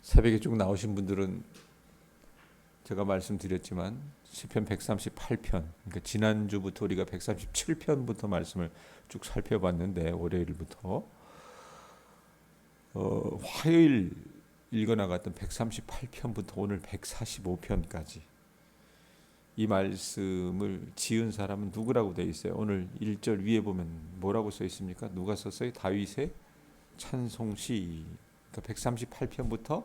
새벽에 쭉 나오신 분들은 제가 말씀드렸지만 시편 138편, 그러니까 지난주부터 우리가 137편부터 말씀을 쭉 살펴봤는데, 월요일부터 화요일 읽어나갔던 138편부터 오늘 145편까지 이 말씀을 지은 사람은 누구라고 되어 있어요? 오늘 1절 위에 보면 뭐라고 써 있습니까? 누가 썼어요? 다윗의 찬송시. 그러니까 138편부터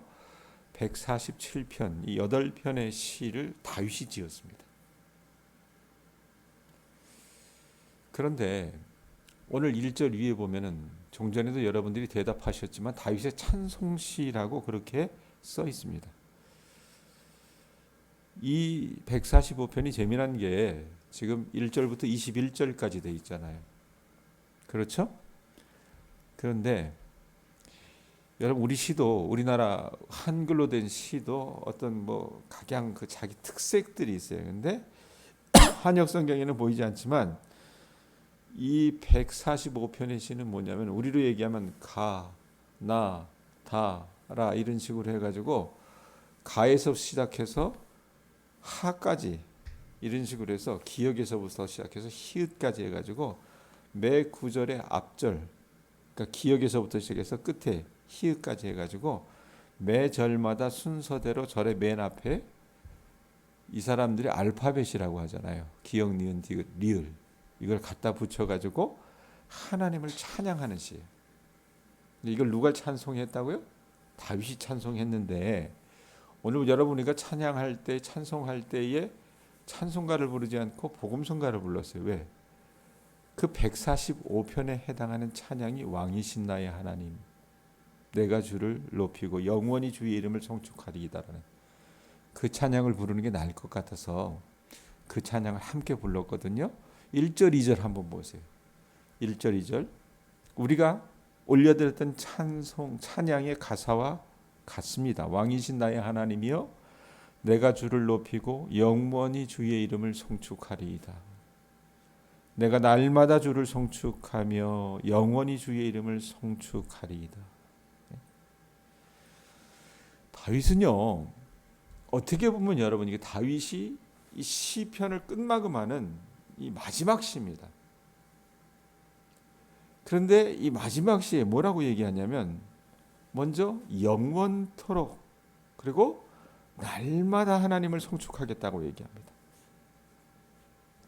147편, 이 8편의 시를 다윗이 지었습니다. 그런데 오늘 1절 위에 보면은 종전에도 여러분들이 대답하셨지만 다윗의 찬송시라고 그렇게 써 있습니다. 이 145편이 재미난 게 지금 1절부터 21절까지 돼 있잖아요. 그렇죠? 그런데 여러분, 우리 시도, 우리나라 한글로 된 시도 어떤 뭐 각양 그 자기 특색들이 있어요. 근데 한역 성경에는 보이지 않지만 이 145편의 시는 뭐냐면, 우리로 얘기하면 가, 나, 다, 라 이런 식으로 해가지고 가에서 시작해서 하까지 이런 식으로 해서, 기역에서부터 시작해서 히읗까지 해가지고 매 구절의 앞절, 그러니까 기역에서부터 시작해서 끝에 히읗까지 해가지고 매 절마다 순서대로 절의 맨 앞에 이 사람들이 알파벳이라고 하잖아요. 기역, 니은, 디귿, 리을, 이걸 갖다 붙여가지고 하나님을 찬양하는 시예요. 이걸 누가 찬송했다고요? 다윗이 찬송했는데, 오늘 여러분이가 찬양할 때, 찬송할 때에 찬송가를 부르지 않고 복음성가를 불렀어요. 왜? 그 145편에 해당하는 찬양이 왕이신 나의 하나님, 내가 주를 높이고 영원히 주의 이름을 송축하리이다라는 그 찬양을 부르는 게 나을 것 같아서 그 찬양을 함께 불렀거든요. 1절 2절 한번 보세요. 1절 2절 우리가 올려드렸던 찬양의 가사와 같습니다. 왕이신 나의 하나님이여, 내가 주를 높이고 영원히 주의 이름을 송축하리이다. 내가 날마다 주를 송축하며 영원히 주의 이름을 송축하리이다. 다윗은요, 어떻게 보면 여러분, 이게 다윗이 이 시편을 끝마감하는 이 마지막 시입니다. 그런데 이 마지막 시에 뭐라고 얘기하냐면, 먼저 영원토록, 그리고 날마다 하나님을 송축하겠다고 얘기합니다.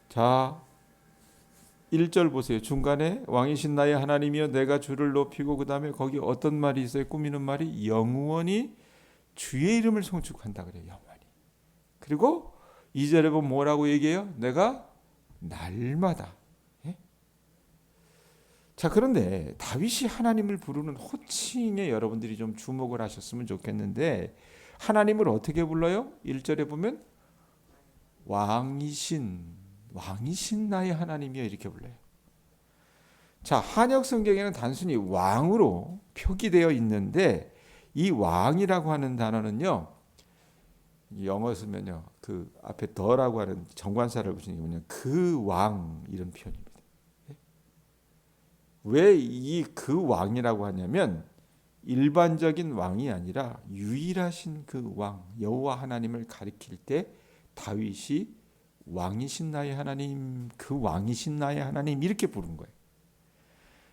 자, 1절 보세요. 중간에 왕이신 나의 하나님이여, 내가 주를 높이고, 그 다음에 거기 어떤 말이 있어요? 꾸미는 말이 영원히 주의 이름을 송축한다 그래요. 영원히. 그리고 2절에 보면 뭐라고 얘기해요? 내가 날마다. 예? 자, 그런데 다윗이 하나님을 부르는 호칭에 여러분들이 좀 주목을 하셨으면 좋겠는데, 하나님을 어떻게 불러요? 1절에 보면 왕이신 나의 하나님이여, 이렇게 불러요. 자, 한역 성경에는 단순히 왕으로 표기되어 있는데, 이 왕이라고 하는 단어는요, 영어 쓰면요, 그 앞에 더라고 하는 정관사를 붙이는 그 왕, 이런 표현입니다. 왜 이 그 왕이라고 하냐면, 일반적인 왕이 아니라 유일하신 그 왕, 여호와 하나님을 가리킬 때 다윗이 왕이신 나의 하나님, 그 왕이신 나의 하나님, 이렇게 부른 거예요.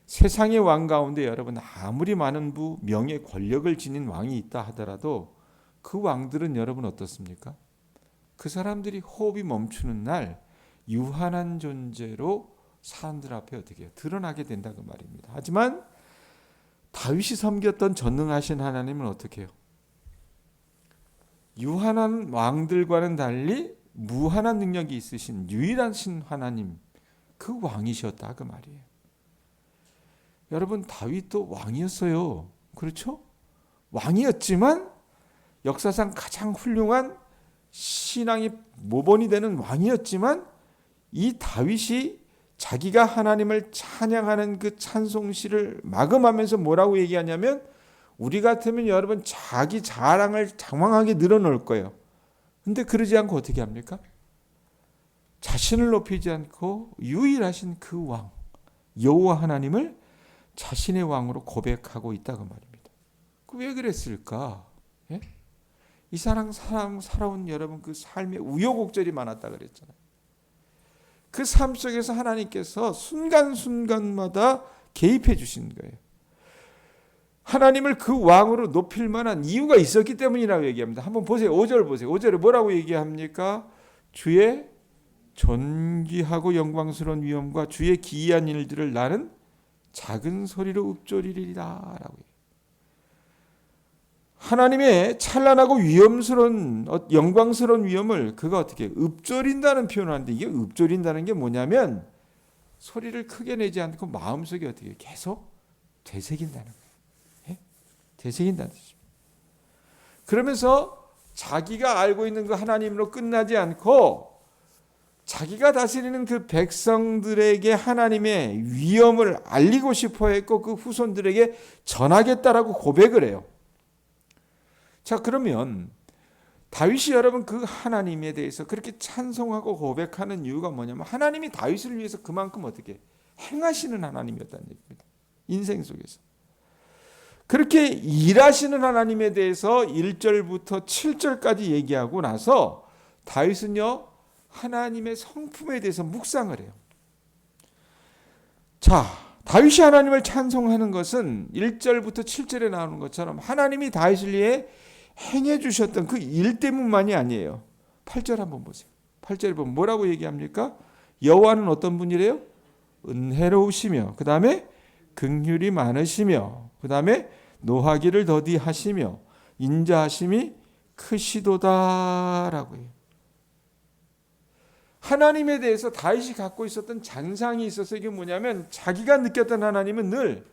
세상의 왕 가운데 여러분, 아무리 많은 명예 권력을 지닌 왕이 있다 하더라도 그 왕들은 여러분 어떻습니까? 그 사람들이 호흡이 멈추는 날 유한한 존재로 사람들 앞에 어떻게 해요? 드러나게 된다, 그 말입니다. 하지만 다윗이 섬겼던 전능하신 하나님은 어떻게 해요? 유한한 왕들과는 달리 무한한 능력이 있으신 유일하신 하나님, 그 왕이셨다, 그 말이에요. 여러분, 다윗도 왕이었어요. 그렇죠? 왕이었지만 역사상 가장 훌륭한 신앙의 모본이 되는 왕이었지만, 이 다윗이 자기가 하나님을 찬양하는 그 찬송시를 마감하면서 뭐라고 얘기하냐면, 우리 같으면 여러분 자기 자랑을 장황하게 늘어놓을 거예요. 근데 그러지 않고 어떻게 합니까? 자신을 높이지 않고 유일하신 그 왕, 여호와 하나님을 자신의 왕으로 고백하고 있다고 말입니다. 왜 그랬을까? 이 사람 살아온 여러분 그 삶에 우여곡절이 많았다 그랬잖아요. 그 삶 속에서 하나님께서 순간순간마다 개입해 주신 거예요. 하나님을 그 왕으로 높일 만한 이유가 있었기 때문이라고 얘기합니다. 한번 보세요. 5절 보세요. 5절에 뭐라고 얘기합니까? 주의 존귀하고 영광스러운 위엄과 주의 기이한 일들을 나는 작은 소리로 읊조리리라 라고. 하나님의 찬란하고 위엄스러운 영광스러운 위엄을 그가 어떻게 읊조린다는 표현을 하는데, 이게 읊조린다는 게 뭐냐면 소리를 크게 내지 않고 마음속에 어떻게 계속 되새긴다는 거예요. 예? 되새긴다는 뜻입니다. 그러면서 자기가 알고 있는 그 하나님으로 끝나지 않고 자기가 다스리는 그 백성들에게 하나님의 위엄을 알리고 싶어 했고 그 후손들에게 전하겠다라고 고백을 해요. 자, 그러면 다윗이 여러분 그 하나님에 대해서 그렇게 찬송하고 고백하는 이유가 뭐냐면 하나님이 다윗을 위해서 그만큼 어떻게 행하시는 하나님이었다는 얘기입니다. 인생 속에서. 그렇게 일하시는 하나님에 대해서 1절부터 7절까지 얘기하고 나서 다윗은요 하나님의 성품에 대해서 묵상을 해요. 자, 다윗이 하나님을 찬송하는 것은 1절부터 7절에 나오는 것처럼 하나님이 다윗을 위해 행해 주셨던 그 일 때문만이 아니에요. 8절 한번 보세요. 8절에 보면 뭐라고 얘기합니까? 여호와는 어떤 분이래요? 은혜로우시며, 그 다음에 긍휼이 많으시며, 그 다음에 노하기를 더디하시며 인자하심이 크시도다라고 해요. 하나님에 대해서 다윗이 갖고 있었던 잔상이 있어서 이게 뭐냐면 자기가 느꼈던 하나님은 늘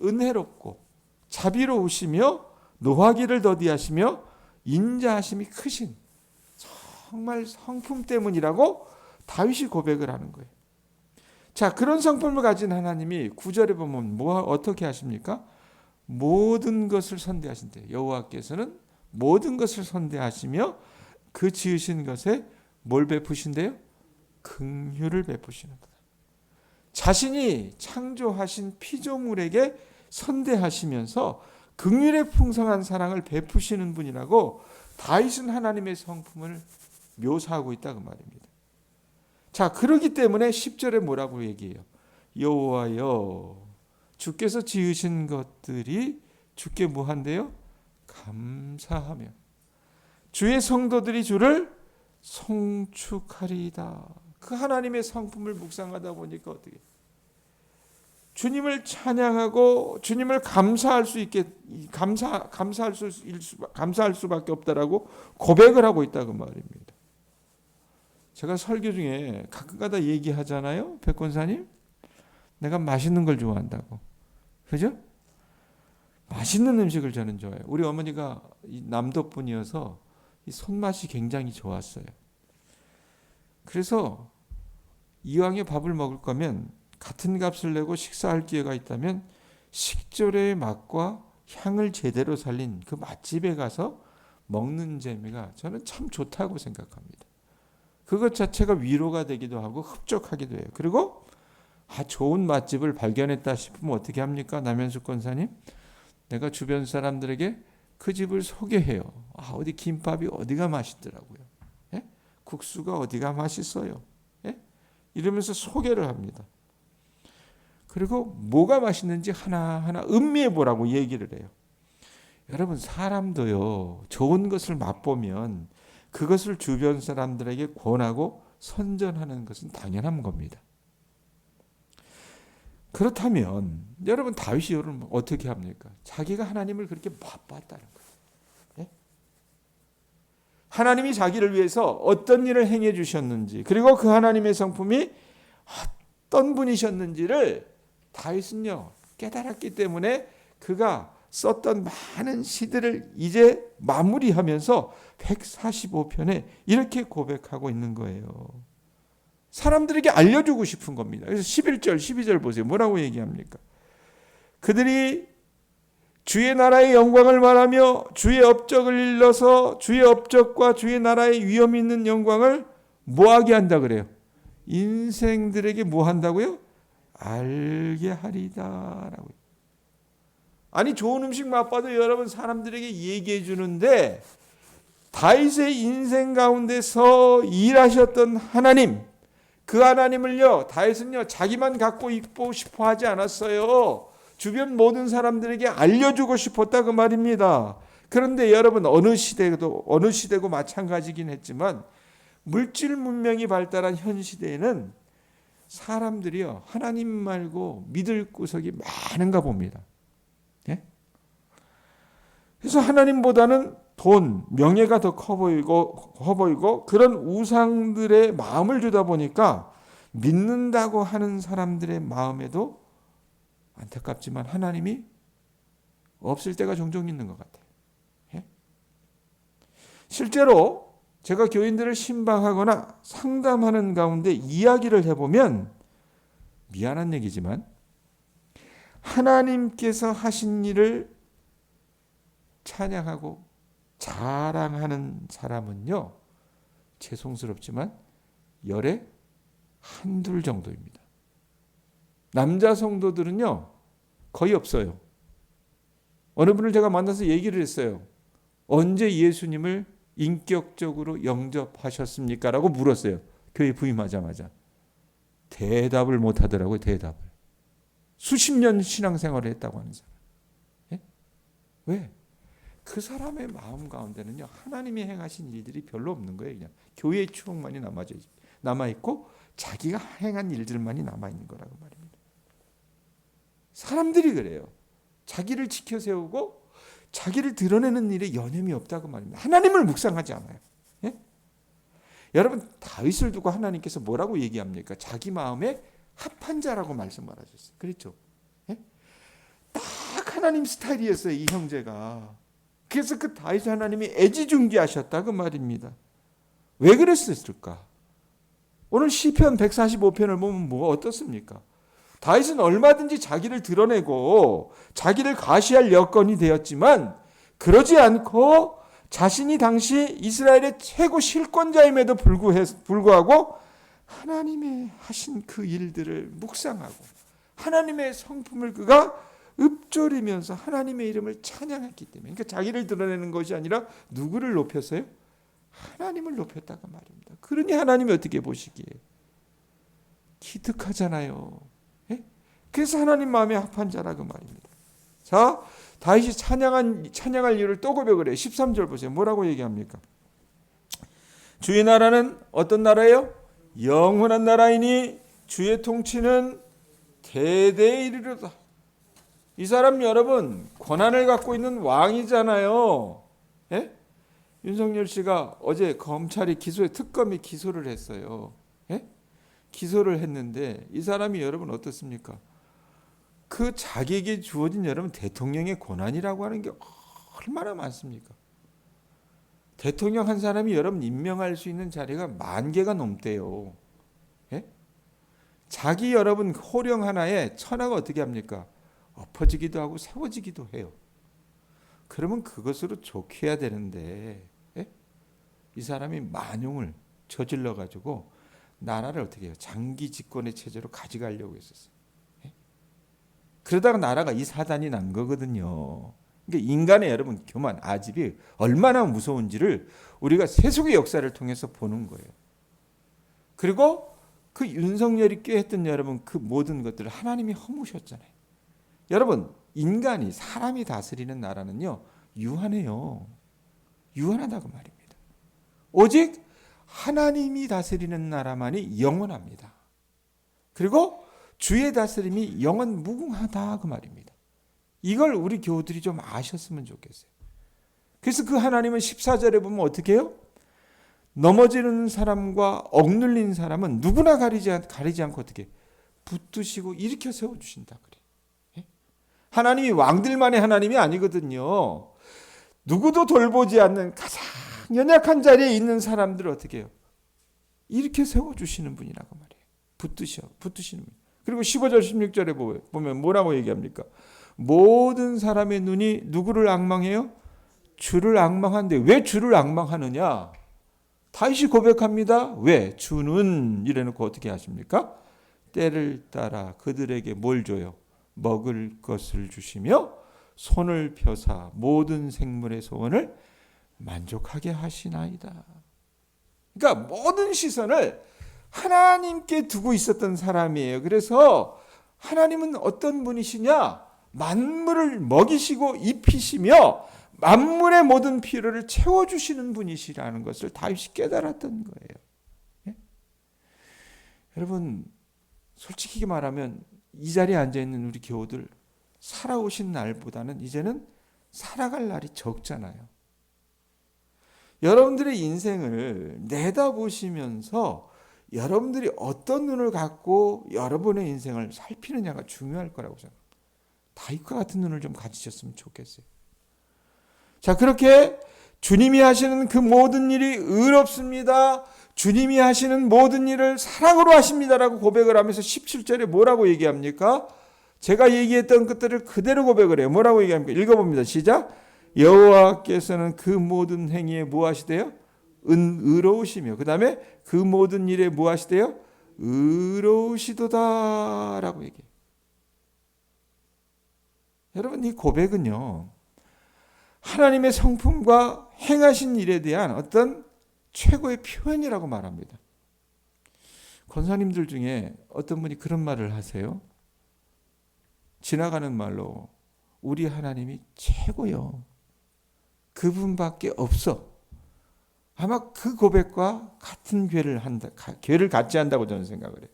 은혜롭고 자비로우시며 노하기를 더디하시며 인자하심이 크신, 정말 성품 때문이라고 다윗이 고백을 하는 거예요. 자, 그런 성품을 가진 하나님이 9절에 보면 어떻게 하십니까? 모든 것을 선대하신대요. 여호와께서는 모든 것을 선대하시며 그 지으신 것에 뭘 베푸신대요? 긍휼을 베푸시는 거다. 자신이 창조하신 피조물에게 선대하시면서 긍휼의 풍성한 사랑을 베푸시는 분이라고 다윗은 하나님의 성품을 묘사하고 있다 그 말입니다. 자, 그러기 때문에 10절에 뭐라고 얘기해요? 여호와여, 주께서 지으신 것들이 주께 뭐한대요? 감사하며 주의 성도들이 주를 송축하리이다. 그 하나님의 성품을 묵상하다 보니까 어떻게 주님을 찬양하고 주님을 감사할 수 있게 감사할 수밖에 없다라고 고백을 하고 있다 그 말입니다. 제가 설교 중에 가끔가다 얘기하잖아요. 백권사님, 내가 맛있는 걸 좋아한다고. 그죠? 맛있는 음식을 저는 좋아해요. 우리 어머니가 남도 분이어서 이 손맛이 굉장히 좋았어요. 그래서 이왕에 밥을 먹을 거면 같은 값을 내고 식사할 기회가 있다면 식재료의 맛과 향을 제대로 살린 그 맛집에 가서 먹는 재미가 저는 참 좋다고 생각합니다. 그것 자체가 위로가 되기도 하고 흡족하기도 해요. 그리고 좋은 맛집을 발견했다 싶으면 어떻게 합니까? 남현숙 권사님, 내가 주변 사람들에게 그 집을 소개해요. 어디 김밥이 어디가 맛있더라고요. 예? 국수가 어디가 맛있어요. 예? 이러면서 소개를 합니다. 그리고 뭐가 맛있는지 하나하나 음미해 보라고 얘기를 해요. 여러분, 사람도요, 좋은 것을 맛보면 그것을 주변 사람들에게 권하고 선전하는 것은 당연한 겁니다. 그렇다면 여러분, 다윗이 여러분 어떻게 합니까? 자기가 하나님을 그렇게 맛봤다는 거예요. 예? 하나님이 자기를 위해서 어떤 일을 행해 주셨는지, 그리고 그 하나님의 성품이 어떤 분이셨는지를 다윗은요 깨달았기 때문에 그가 썼던 많은 시들을 이제 마무리하면서 145편에 이렇게 고백하고 있는 거예요. 사람들에게 알려주고 싶은 겁니다. 그래서 11절, 12절 보세요. 뭐라고 얘기합니까? 그들이 주의 나라의 영광을 말하며 주의 업적을 일러서 주의 업적과 주의 나라의 위엄 있는 영광을 뭐하게 한다 그래요? 인생들에게 뭐 한다고요? 알게 하리다라고. 아니, 좋은 음식 맛봐도 여러분 사람들에게 얘기해 주는데 다윗의 인생 가운데서 일하셨던 하나님, 그 하나님을요, 다윗은요, 자기만 갖고 있고 싶어 하지 않았어요. 주변 모든 사람들에게 알려주고 싶었다 그 말입니다. 그런데 여러분, 어느 시대고 마찬가지긴 했지만 물질 문명이 발달한 현 시대에는 사람들이요, 하나님 말고 믿을 구석이 많은가 봅니다. 예? 그래서 하나님보다는 돈, 명예가 더 커 보이고 그런 우상들의 마음을 주다 보니까 믿는다고 하는 사람들의 마음에도 안타깝지만 하나님이 없을 때가 종종 있는 것 같아요. 예? 실제로 제가 교인들을 신방하거나 상담하는 가운데 이야기를 해보면 미안한 얘기지만 하나님께서 하신 일을 찬양하고 자랑하는 사람은요, 죄송스럽지만 열에 한둘 정도입니다. 남자 성도들은요 거의 없어요. 어느 분을 제가 만나서 얘기를 했어요. 언제 예수님을 인격적으로 영접하셨습니까? 라고 물었어요. 교회 부임하자마자. 대답을 못 하더라고요. 대답을. 수십 년 신앙생활을 했다고 하는 사람. 예? 왜? 그 사람의 마음 가운데는요, 하나님이 행하신 일들이 별로 없는 거예요. 그냥 교회의 추억만이 남아있고 자기가 행한 일들만이 남아있는 거라고 말입니다. 사람들이 그래요. 자기를 지켜세우고 자기를 드러내는 일에 여념이 없다고 말입니다. 하나님을 묵상하지 않아요. 예? 여러분, 다윗을 두고 하나님께서 뭐라고 얘기합니까? 자기 마음에 합한 자라고 말씀하셨어요. 그렇죠? 예? 딱 하나님 스타일이었어요, 이 형제가. 그래서 그 다윗 하나님이 애지중지하셨다 그 말입니다. 왜 그랬을까? 오늘 시편 145편을 보면 뭐가 어떻습니까? 다윗은 얼마든지 자기를 드러내고 자기를 과시할 여건이 되었지만 그러지 않고 자신이 당시 이스라엘의 최고 실권자임에도 불구하고 하나님의 하신 그 일들을 묵상하고 하나님의 성품을 그가 읊조리면서 하나님의 이름을 찬양했기 때문에, 그러니까 자기를 드러내는 것이 아니라 누구를 높였어요? 하나님을 높였다가 말입니다. 그러니 하나님이 어떻게 보시기에 기특하잖아요. 예? 그래서 하나님 마음에 합한 자라고 말입니다. 자, 다윗이 찬양할 이유를 또 고백을 해요. 13절 보세요. 뭐라고 얘기합니까? 주의 나라는 어떤 나라예요? 영원한 나라이니 주의 통치는 대대에 이르리로다. 이 사람 여러분 권한을 갖고 있는 왕이잖아요. 예? 윤석열 씨가 어제 특검이 기소를 했어요. 예? 기소를 했는데 이 사람이 여러분 어떻습니까? 그 자기에게 주어진 여러분 대통령의 권한이라고 하는 게 얼마나 많습니까? 대통령 한 사람이 여러분 임명할 수 있는 자리가 10,000개가 넘대요. 예? 자기 여러분 호령 하나에 천하가 어떻게 합니까? 엎어지기도 하고 세워지기도 해요. 그러면 그것으로 좋게 해야 되는데, 예? 이 사람이 만용을 저질러 가지고 나라를 어떻게 해요? 장기 집권의 체제로 가져가려고 했었어요. 예? 그러다가 나라가 이 사단이 난 거거든요. 그러니까 인간의 여러분 교만, 아집이 얼마나 무서운지를 우리가 세속의 역사를 통해서 보는 거예요. 그리고 그 윤석열이 꾀했던 여러분 그 모든 것들을 하나님이 허무셨잖아요. 여러분, 인간이 사람이 다스리는 나라는요 유한해요. 유한하다고 말입니다. 오직 하나님이 다스리는 나라만이 영원합니다. 그리고 주의 다스림이 영원 무궁하다 그 말입니다. 이걸 우리 교우들이 좀 아셨으면 좋겠어요. 그래서 그 하나님은 14절에 보면 어떻게 해요? 넘어지는 사람과 억눌린 사람은 누구나 가리지 않고 어떻게 붙드시고 일으켜 세워주신다 그래. 하나님이 왕들만의 하나님이 아니거든요. 누구도 돌보지 않는 가장 연약한 자리에 있는 사람들을 어떻게 해요? 이렇게 세워주시는 분이라고 말해요. 붙드시는 분. 그리고 15절 16절에 보면 뭐라고 얘기합니까? 모든 사람의 눈이 누구를 앙망해요? 주를 앙망하는데 왜 주를 앙망하느냐? 다윗이 고백합니다. 왜? 주는 이래놓고 어떻게 하십니까? 때를 따라 그들에게 뭘 줘요? 먹을 것을 주시며 손을 펴사 모든 생물의 소원을 만족하게 하시나이다. 그러니까 모든 시선을 하나님께 두고 있었던 사람이에요. 그래서 하나님은 어떤 분이시냐? 만물을 먹이시고 입히시며 만물의 모든 필요를 채워주시는 분이시라는 것을 다윗이 깨달았던 거예요. 예? 여러분, 솔직히 말하면 이 자리에 앉아있는 우리 교우들 살아오신 날보다는 이제는 살아갈 날이 적잖아요. 여러분들의 인생을 내다보시면서 여러분들이 어떤 눈을 갖고 여러분의 인생을 살피느냐가 중요할 거라고 생각합니다. 다윗과 같은 눈을 좀 가지셨으면 좋겠어요. 자, 그렇게 주님이 하시는 그 모든 일이 의롭습니다. 주님이 하시는 모든 일을 사랑으로 하십니다라고 고백을 하면서 17절에 뭐라고 얘기합니까? 제가 얘기했던 것들을 그대로 고백을 해요. 뭐라고 얘기합니까? 읽어봅니다. 시작. 여호와께서는 그 모든 행위에 뭐 하시대요? 의로우시며, 그 다음에 그 모든 일에 뭐 하시대요? 의로우시도다 라고 얘기해요. 여러분, 이 고백은요, 하나님의 성품과 행하신 일에 대한 어떤 최고의 표현이라고 말합니다. 권사님들 중에 어떤 분이 그런 말을 하세요. 지나가는 말로 우리 하나님이 최고요. 그분밖에 없어. 아마 그 고백과 같은 괴를 같이 한다고 저는 생각을 해요.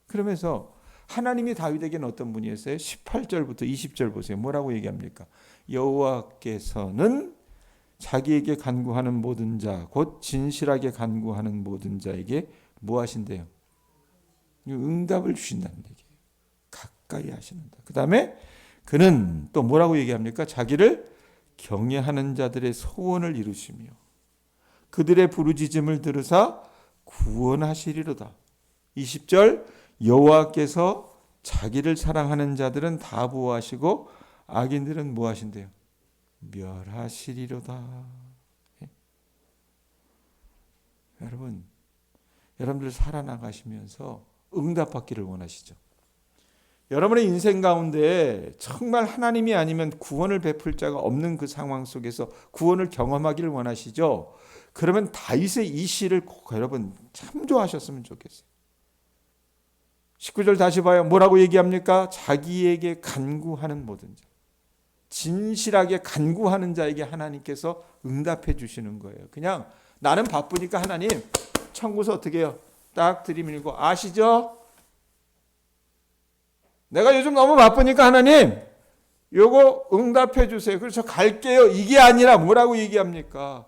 그러면서 하나님이 다윗에게는 어떤 분이었어요? 18절부터 20절 보세요. 뭐라고 얘기합니까? 여호와께서는 자기에게 간구하는 모든 자, 곧 진실하게 간구하는 모든 자에게 뭐 하신대요? 응답을 주신다는 얘기예요. 가까이 하시는다. 그 다음에 그는 또 뭐라고 얘기합니까? 자기를 경외하는 자들의 소원을 이루시며 그들의 부르짖음을 들으사 구원하시리로다. 20절 여호와께서 자기를 사랑하는 자들은 다 보호하시고 악인들은 뭐 하신대요? 멸하시리로다. 예? 여러분들 살아나가시면서 응답받기를 원하시죠? 여러분의 인생 가운데 정말 하나님이 아니면 구원을 베풀 자가 없는 그 상황 속에서 구원을 경험하기를 원하시죠? 그러면 다윗의 이 시를 꼭 여러분 참조하셨으면 좋겠어요. 19절 다시 봐요. 뭐라고 얘기합니까? 자기에게 간구하는 모든 자. 진실하게 간구하는 자에게 하나님께서 응답해 주시는 거예요. 그냥 나는 바쁘니까 하나님 청구서 어떻게 해요? 딱 들이밀고 아시죠? 내가 요즘 너무 바쁘니까 하나님 요거 응답해 주세요. 그래서 갈게요. 이게 아니라 뭐라고 얘기합니까?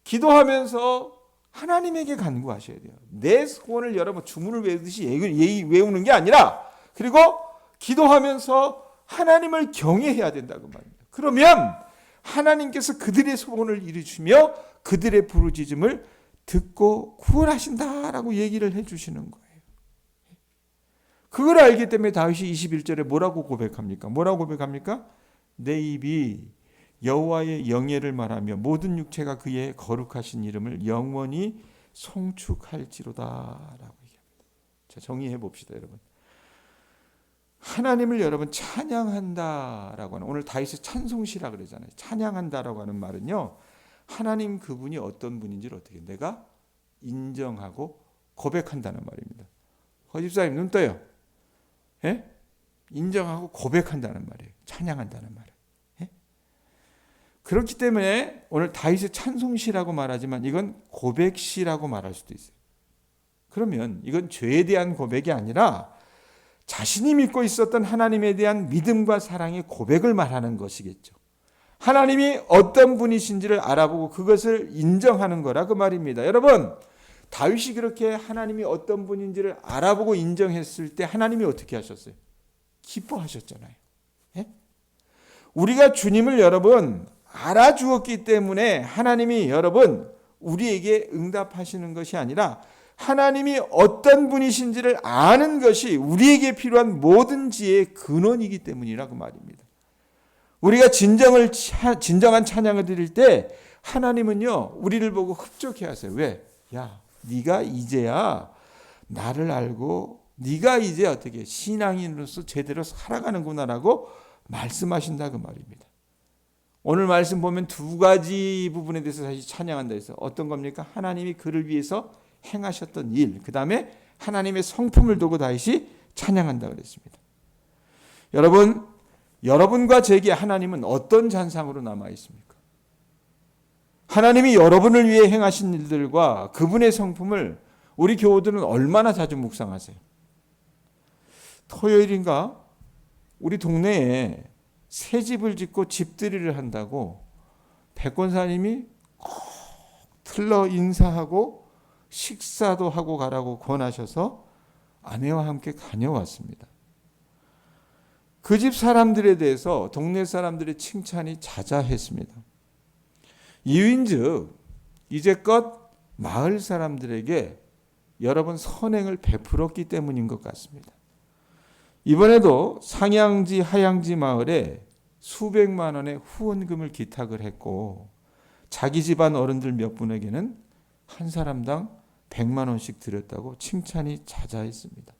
기도하면서 하나님에게 간구하셔야 돼요. 내 소원을 여러분 주문을 외우듯이 외우는 게 아니라 그리고 기도하면서 하나님을 경외해야 된다고 말입니다. 그러면 하나님께서 그들의 소원을 이루시며 그들의 부르짖음을 듣고 구원하신다라고 얘기를 해주시는 거예요. 그걸 알기 때문에 다윗이 21절에 뭐라고 고백합니까? 뭐라고 고백합니까? 내 입이 여호와의 영예를 말하며 모든 육체가 그의 거룩하신 이름을 영원히 송축할지로다라고 얘기합니다. 자, 정의해 봅시다, 여러분. 하나님을 여러분 찬양한다라고 하는 오늘 다윗의 찬송시라 그러잖아요. 찬양한다라고 하는 말은요. 하나님 그분이 어떤 분인지를 어떻게 내가 인정하고 고백한다는 말입니다. 허집사님 눈 떠요. 예? 인정하고 고백한다는 말이에요. 찬양한다는 말이에요. 예? 그렇기 때문에 오늘 다윗의 찬송시라고 말하지만 이건 고백시라고 말할 수도 있어요. 그러면 이건 죄에 대한 고백이 아니라 자신이 믿고 있었던 하나님에 대한 믿음과 사랑의 고백을 말하는 것이겠죠. 하나님이 어떤 분이신지를 알아보고 그것을 인정하는 거라 그 말입니다. 여러분, 다윗이 그렇게 하나님이 어떤 분인지를 알아보고 인정했을 때 하나님이 어떻게 하셨어요? 기뻐하셨잖아요. 예? 우리가 주님을 여러분 알아주었기 때문에 하나님이 여러분 우리에게 응답하시는 것이 아니라 하나님이 어떤 분이신지를 아는 것이 우리에게 필요한 모든 지혜의 근원이기 때문이라고 말입니다. 우리가 진정한 찬양을 드릴 때 하나님은요 우리를 보고 흡족해 하세요. 왜? 야, 네가 이제야 나를 알고 네가 이제 어떻게 신앙인으로서 제대로 살아가는구나라고 말씀하신다 그 말입니다. 오늘 말씀 보면 두 가지 부분에 대해서 다시 찬양한다 해서 어떤 겁니까? 하나님이 그를 위해서 행하셨던 일, 그 다음에 하나님의 성품을 두고 다시 찬양한다 그랬습니다. 여러분, 여러분과 제게 하나님은 어떤 잔상으로 남아 있습니까? 하나님이 여러분을 위해 행하신 일들과 그분의 성품을 우리 교우들은 얼마나 자주 묵상하세요? 토요일인가 우리 동네에 새 집을 짓고 집들이를 한다고 백권사님이 꼭 틀러 인사하고 식사도 하고 가라고 권하셔서 아내와 함께 다녀왔습니다. 그 집 사람들에 대해서 동네 사람들의 칭찬이 자자했습니다. 이유인즉 이제껏 마을 사람들에게 여러 번 선행을 베풀었기 때문인 것 같습니다. 이번에도 상양지 하양지 마을에 수백만 원의 후원금을 기탁을 했고 자기 집안 어른들 몇 분에게는 한 사람당 100만 원씩 드렸다고 칭찬이 자자했습니다.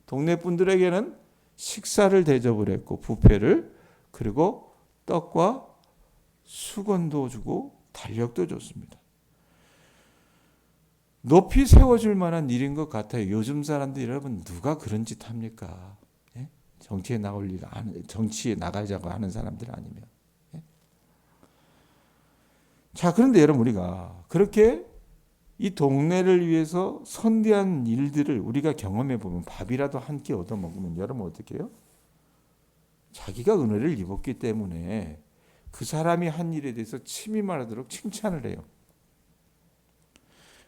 동네 분들에게는 식사를 대접을 했고 뷔페를, 그리고 떡과 수건도 주고 달력도 줬습니다. 높이 세워줄 만한 일인 것 같아요. 요즘 사람들 여러분 누가 그런 짓 합니까? 예? 정치에 나가자고 하는 사람들 아니면. 예? 자, 그런데 여러분 우리가 그렇게 이 동네를 위해서 선대한 일들을 우리가 경험해 보면 밥이라도 한 끼 얻어 먹으면 여러분 어떻게 해요? 자기가 은혜를 입었기 때문에 그 사람이 한 일에 대해서 침이 마르도록 칭찬을 해요.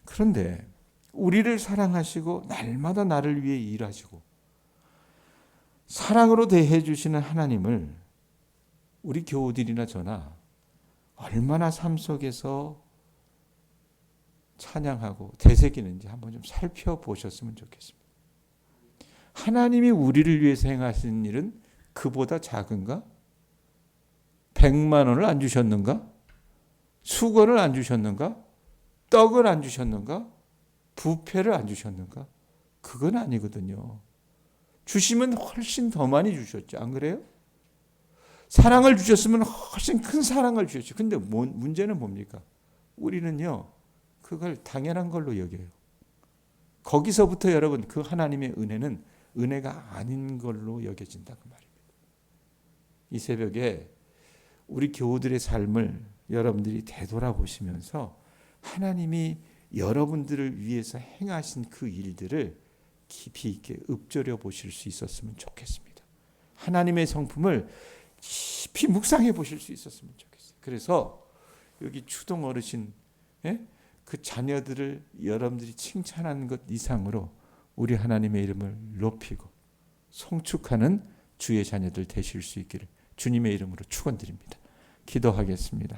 그런데 우리를 사랑하시고 날마다 나를 위해 일하시고 사랑으로 대해 주시는 하나님을 우리 교우들이나 저나 얼마나 삶 속에서 찬양하고 되새기는지 한번 좀 살펴보셨으면 좋겠습니다. 하나님이 우리를 위해서 행하신 일은 그보다 작은가? 100만 원을 안 주셨는가? 수건을 안 주셨는가? 떡을 안 주셨는가? 뷔페를 안 주셨는가? 그건 아니거든요. 주시면 훨씬 더 많이 주셨죠. 안 그래요? 사랑을 주셨으면 훨씬 큰 사랑을 주셨죠. 근데 문제는 뭡니까? 우리는요, 그걸 당연한 걸로 여겨요. 거기서부터 여러분 그 하나님의 은혜는 은혜가 아닌 걸로 여겨진다 그 말입니다. 이 새벽에 우리 교우들의 삶을 여러분들이 되돌아보시면서 하나님이 여러분들을 위해서 행하신 그 일들을 깊이 있게 읊조려 보실 수 있었으면 좋겠습니다. 하나님의 성품을 깊이 묵상해 보실 수 있었으면 좋겠어요. 그래서 여기 추동 어르신, 그 자녀들을 여러분들이 칭찬하는 것 이상으로 우리 하나님의 이름을 높이고 송축하는 주의 자녀들 되실 수 있기를 주님의 이름으로 축원드립니다. 기도하겠습니다.